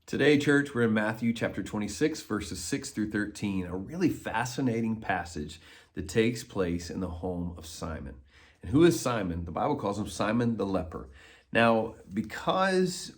Today, church, we're in Matthew chapter 26, verses 6 through 13, a really fascinating passage that takes place in the home of Simon. And who is Simon? The Bible calls him Simon the leper. Now, because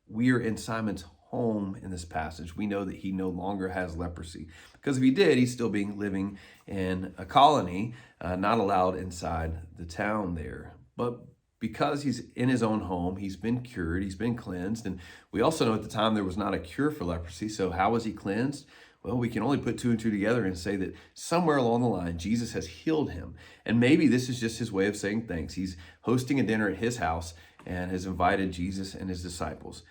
we are in Simon's home in this passage, we know that he no longer has leprosy. Because if he did, he's still living in a colony, not allowed inside the town there. But because he's in his own home, he's been cured, he's been cleansed. And we also know at the time there was not a cure for leprosy. So how was he cleansed? Well, we can only put two and two together and say that somewhere along the line, Jesus has healed him. And maybe this is just his way of saying thanks. He's hosting a dinner at his house and has invited Jesus and his disciples.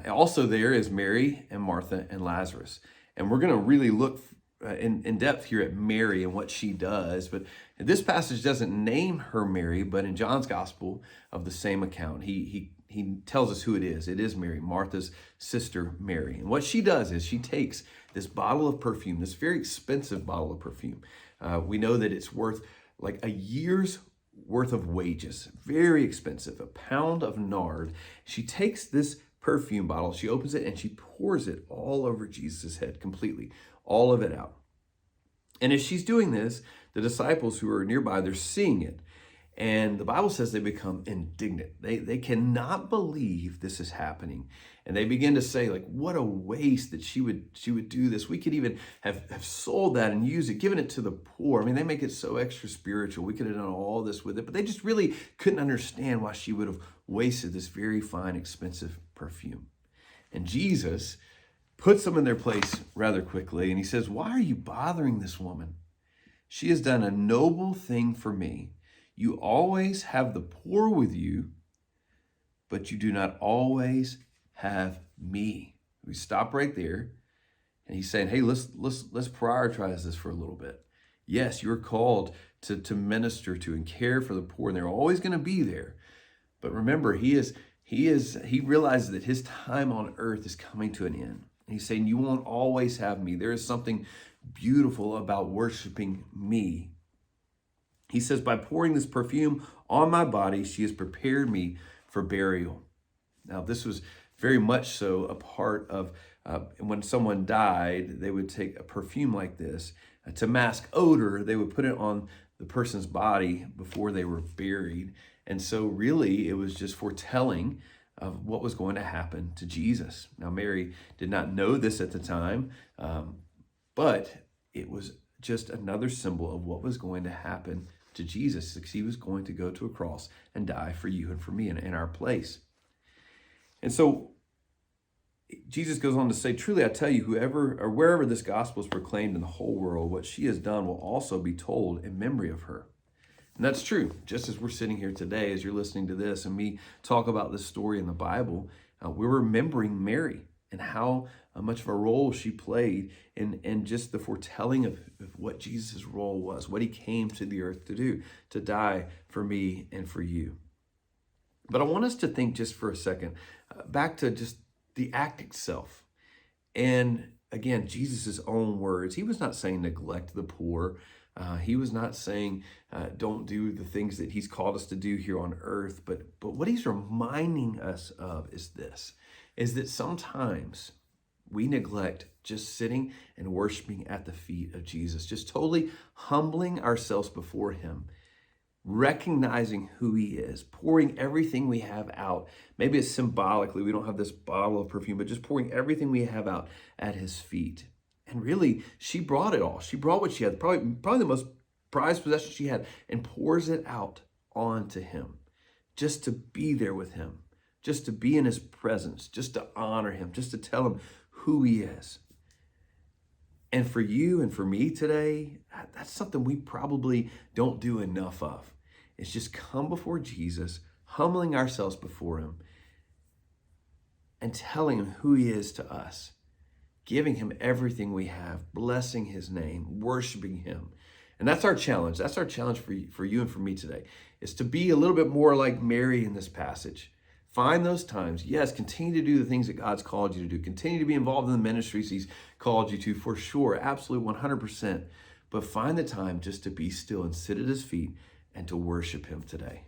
Also there is Mary and Martha and Lazarus. And we're going to really look in depth here at Mary and what she does. But this passage doesn't name her Mary, but in John's gospel of the same account, he tells us who it is. It is Mary, Martha's sister Mary. And what she does is she takes this bottle of perfume, this very expensive bottle of perfume. We know that it's worth like a year's worth of wages, very expensive, a pound of nard. She takes this perfume bottle, she opens it and she pours it all over Jesus' head completely, all of it out. And as she's doing this, the disciples who are nearby, they're seeing it. And the Bible says they become indignant. They cannot believe this is happening. And they begin to say, like, what a waste that she would do this. We could even have sold that and used it, given it to the poor. I mean, they make it so extra spiritual. We could have done all this with it. But they just really couldn't understand why she would have wasted this very fine, expensive perfume. And Jesus puts them in their place rather quickly. And he says, why are you bothering this woman? She has done a noble thing for me. You always have the poor with you, but you do not always have me. We stop right there. And he's saying, hey, let's prioritize this for a little bit. Yes, you're called to minister to and care for the poor, and they're always going to be there. But remember, he realizes that his time on earth is coming to an end. And he's saying, you won't always have me. There is something beautiful about worshiping me. He says, by pouring this perfume on my body, she has prepared me for burial. Now, this was very much so a part of when someone died, they would take a perfume like this. To mask odor, they would put it on the person's body before they were buried. And so really, it was just foretelling of what was going to happen to Jesus. Now, Mary did not know this at the time, but it was just another symbol of what was going to happen to Jesus, because he was going to go to a cross and die for you and for me in our place. And so Jesus goes on to say, truly, I tell you, whoever or wherever this gospel is proclaimed in the whole world, what she has done will also be told in memory of her. And that's true. Just as we're sitting here today, as you're listening to this and me talk about this story in the Bible, we're remembering Mary and how much of a role she played in just the foretelling of what Jesus' role was, what he came to the earth to do, to die for me and for you. But I want us to think just for a second back to just the act itself. And again, Jesus' own words. He was not saying neglect the poor. He was not saying don't do the things that he's called us to do here on earth. But what he's reminding us of is this, is that sometimes we neglect just sitting and worshiping at the feet of Jesus, just totally humbling ourselves before him, recognizing who he is, pouring everything we have out. Maybe it's symbolically, we don't have this bottle of perfume, but just pouring everything we have out at his feet. And really, she brought it all. She brought what she had, probably the most prized possession she had, and pours it out onto him, just to be there with him, just to be in his presence, just to honor him, just to tell him who he is. And for you and for me today, that's something we probably don't do enough of. It's just come before Jesus, humbling ourselves before him, and telling him who he is to us, giving him everything we have, blessing his name, worshiping him. And that's our challenge. That's our challenge for you and for me today, is to be a little bit more like Mary in this passage. Find those times. Yes, continue to do the things that God's called you to do. Continue to be involved in the ministries he's called you to, for sure, absolutely 100%. But find the time just to be still and sit at his feet and to worship him today.